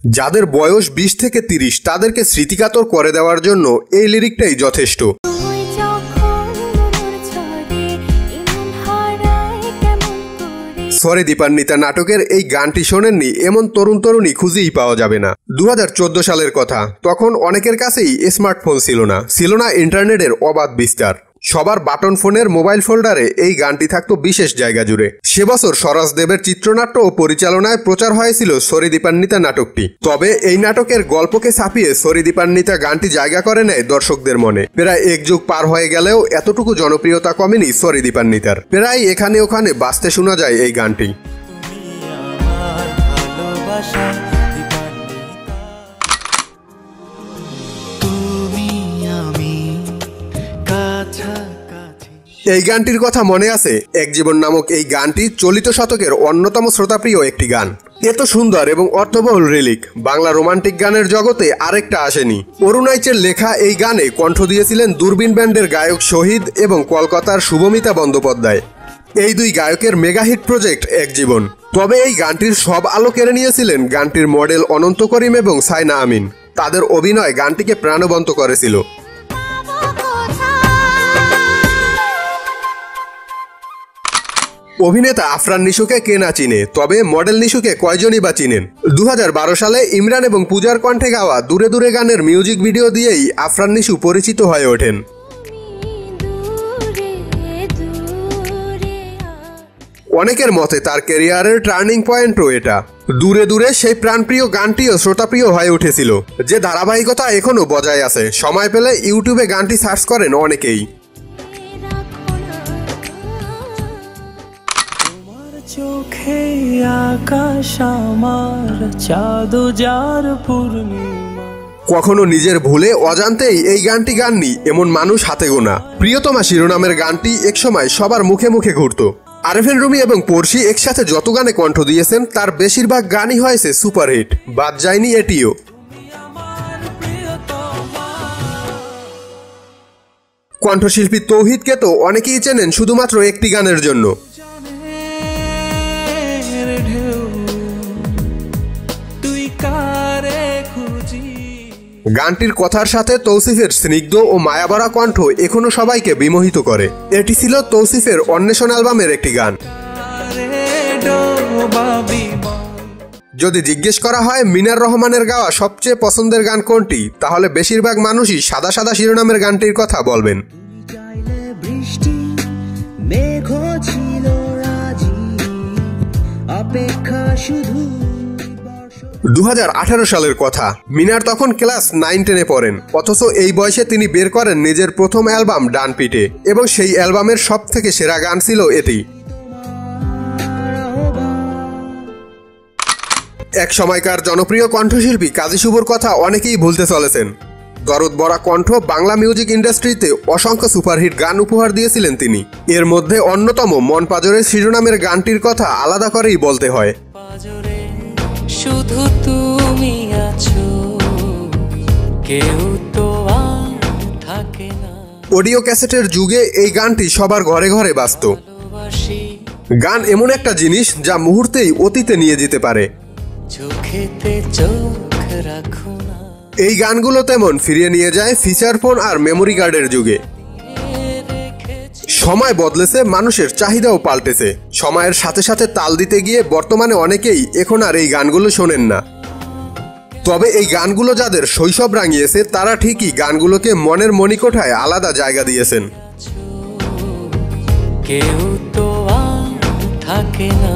যাদের বয়স 20 থেকে 30 তাদেরকে স্মৃতিকাতর করে দেওয়ার জন্য এই লিরিকটাই যথেষ্ট। সরি দীপান্বিতা নাটকের এই গানটি শোনেননি এমন তরুণ তরুণী খুঁজেই পাওয়া যাবে না। 2014 সালের কথা, তখন অনেকের কাছেই স্মার্টফোন ছিল না ইন্টারনেটের অবাধ বিস্তার। সবার বাটন ফোনের মোবাইল ফোল্ডারে এই গানটি থাকতো বিশেষ জায়গা জুড়ে। সে বছর স্বরাজ দেবের চিত্রনাট্য ও পরিচালনায় প্রচার হয়েছিল সরি দীপান্বিতা নাটকটি। তবে এই নাটকের গল্পকে ছাপিয়ে সরি দীপান্বিতা গানটি জায়গা করে নেয় দর্শকদের মনে। প্রায় এক যুগ পার হয়ে গেলেও এতটুকু জনপ্রিয়তা কমেনি সরি দীপান্বিতার। প্রায় এখানে ওখানে বাজতে শোনা যায় এই গানটি। এই গানটির কথা মনে আছে? এক জীবন নামক এই গানটি চলিত শতকের অন্যতম শ্রোতাপ্রিয় একটি গান। এত সুন্দর এবং অর্থবহুল রিলিক বাংলা রোমান্টিক গানের জগতে আরেকটা আসেনি। অরুণাইচের লেখা এই গানে কণ্ঠ দিয়েছিলেন দূরবীন ব্যান্ডের গায়ক শহীদ এবং কলকাতার শুভমিতা বন্দ্যোপাধ্যায়। এই দুই গায়কের মেগাহিট প্রজেক্ট এক জীবন। তবে এই গানটির সব আলো কেড়ে নিয়েছিলেন গানটির মডেল অনন্ত করিম এবং সাইনা আমিন। তাদের অভিনয় গানটিকে প্রাণবন্ত করেছিল। অভিনেতা আফরান নিশুকে কে না চিনে, তবে মডেল নিশুকে কয়জনই বা চিনেন? 2012 সালে ইমরান এবং পূজার কণ্ঠে গাওয়া দূরে দূরে গানের মিউজিক ভিডিও দিয়েই আফরান নিশু পরিচিত হয়ে ওঠেন। অনেকের মতে তার ক্যারিয়ারের টার্নিং পয়েন্টও এটা। দূরে দূরে সেই প্রাণপ্রিয় গানটিও শ্রোতাপ্রিয় হয়ে উঠেছিল, যে ধারাবাহিকতা এখনো বজায় আছে। সময় পেলে ইউটিউবে গানটি সার্চ করেন অনেকেই। চোখে আকাশ আমার চাঁদ যার পূর্ণিমা। কখনো নিজের ভুলে অজান্তেই এই গানটি গাননি এমন মানুষ হাতে গোনা। প্রিয়তমা শিরোনামের গানটি একসময় সবার মুখে মুখে ঘুরত। আরেফিন রুমি এবং পড়শি একসাথে যত গানে কণ্ঠ দিয়েছেন তার বেশিরভাগ গানই হয়েছে সুপারহিট, বাদ যায়নি এটিও। কণ্ঠশিল্পী তৌহিদকে তো অনেকেই চেনেন শুধুমাত্র একটি গানের জন্য। গানটির কথার সাথে তৌসিফের স্নিগ্ধ ও মায়াভরা কণ্ঠ এখনো সবাইকে বিমোহিত করে। এটি ছিল তৌসিফের অন্বেষণ অ্যালবামের একটি গান। যদি জিজ্ঞেস করা হয় মিনার রহমানের গাওয়া সবচেয়ে পছন্দের গান কোনটি, তাহলে বেশিরভাগ মানুষই সাদা সাদা শিরোনামের গানটির কথা বলবেন। 2018 সালের কথা। মিনার তখন ক্লাস 9-10-এ পড়েন, অথচ এই বয়সে তিনি বের করেন নিজের প্রথম অ্যালবাম ডান পিটে, এবং সেই অ্যালবামের সব থেকে সেরা গান ছিল এটি। এক সময়কার জনপ্রিয় কণ্ঠশিল্পী কাজী শুভর কথা অনেকেই ভুলতে চলেছেন। দরদ ভরা কণ্ঠ বাংলা মিউজিক ইন্ডাস্ট্রিতে অসংখ্য সুপারহিট গান উপহার দিয়েছিলেন তিনি। এর মধ্যে অন্যতম মন পাজরের শিরোনামের গানটির কথা আলাদা করেই বলতে হয়। শুধু তুমি আছো, কেউ তো আর থাকে না। অডিও ক্যাসেটের যুগে এই গানটি সবার ঘরে ঘরে বাজত। গান এমন একটা জিনিস যা মুহূর্তেই অতীতে নিয়ে যেতে পারে। চোখেতে চোখ রাখো না। এই গানগুলো তেমন ফিরিয়ে নিয়ে যায় ফিচার ফোন আর মেমোরি কার্ডের যুগে। সময় বদলেছে, মানুষের চাহিদাও পাল্টেছে। সময়ের সাথে সাথে তাল দিতে গিয়ে বর্তমানে অনেকেই এখন আর এই গানগুলো শোনেন না। তবে এই গানগুলো যাদের শৈশব রাঙিয়েছে তারা ঠিকই গানগুলোকে মনের মণিকোঠায় আলাদা জায়গা দিয়েছেন। কেউ তো আর থাকে না।